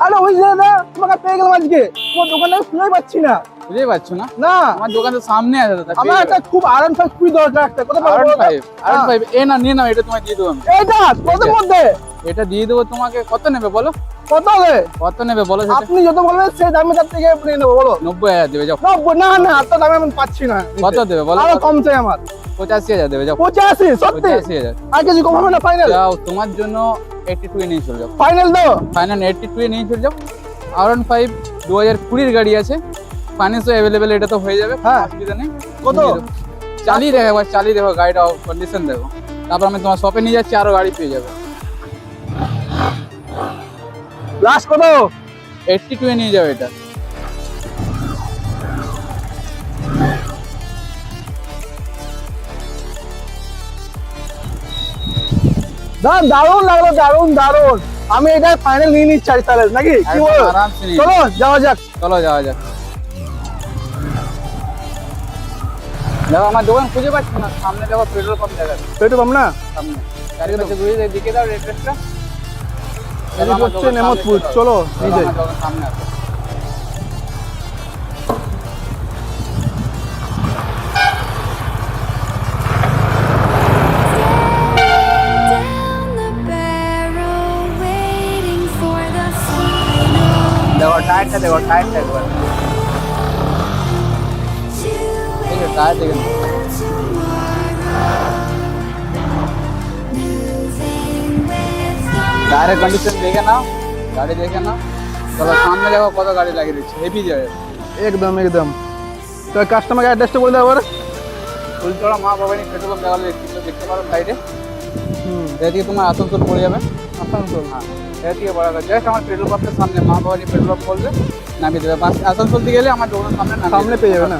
আরে ওই যে দাদা তোমাকে পেয়ে গেলাম আজকে, তোমার দোকানে খুঁজেই পাচ্ছি না। বুঝতে পারছো না? না আমার দোকান তো সামনে আছে দাদা। আমার একটা খুব R15 খুবই দরকার, একটা কথা বলবো। R15 এ না নিয়ে নাও, এটা তোমায় দিয়ে দেবো আমি। এইটা কত মধ্যে? এটা দিয়ে দেবো তোমাকে। কত নেবে বলো? কত হবে? কত নেবে বলো সেটা? আপনি যত বলবেন সেই দামে তার থেকে নিয়ে নেবো, বলো। 90,000 দেবে যাও। 90? না না, এত দামে আমি পাচ্ছি না। কত দেবে বলো? আরো কম চাই আমার। 85,000 দেবে যাও। 85? সত্যি? 85,000 আর কিছু কম হবে না? ফাইনাল? যাও, তোমার জন্য 82 এ নিয়ে চলে যাও। ফাইনাল তো? ফাইনাল 82 এ নিয়ে চলে যাও। R15 2020 গাড়ি আছে, ফাইন্যান্সও অ্যাভেলেবেল, এটা তো হয়ে যাবে, হ্যাঁ। অসুবিধা নেই। কত? চালিয়ে দেখো একবার, চালিয়ে দেখো গাড়িটা কন্ডিশন দেখো, তারপর আমি তোমার শপে নিয়ে যাচ্ছি, আরো গাড়ি পেয়ে যাবে। লাস্ট কত? 82 এ নিয়ে যাও এটা। দারুণ লাগলো, দারুণ দারুণ। আমি এটা ফাইনাল নিয়ে নিচ্ছি তাহলে, নাকি কি একদম বলো? আরামসে নিয়ে চলো যাওয়া যাক। চলো যাওয়া যাক। দেখো আমার দোকান খুঁজে পাচ্ছি না, সামনে দেখো পেট্রোল পাম্প দেখা যাচ্ছে, পেটু পাম না? সামনে চারিপাশে ঘুরে দিকে দাও এড্রেসটা। এদিক হচ্ছে নেমতপুর, চলো নিয়ে যাই। আমার দোকান সামনে আছে। দেখো টায়ারটা, দেখো টায়ারটা একবার, ঠিক আছে টায়ার দেখে নাও। টায়ারের কন্ডিশন দেখে নাও, গাড়ি দেখে নাও। চলো সামনে দেখো কত গাড়ি লাগিয়ে দিচ্ছে, হেভি যাবে। একদম একদম। তো কাস্টমারকে অ্যাড্রেসটা বলে দাও এবারে। ফুলচড়া মা ভবানী পেট্রোল পাম্প দেওয়া দেখতে পারো সাইডে। হুম, এদিকে তোমার আসানসোল পড়ে যাবে। আসানসোল। হ্যাঁ, এদিকে বড় কথা, জাস্ট আমার পেট্রোল পাম্পের সামনে মা ভবানী পেট্রোল পাম্প বলবে, নামিয়ে দেবে। বাস আসানসোল দিয়ে গেলে আমার দোকানের সামনে নামিয়ে সামনে দেবে। পেয়ে যাবে না?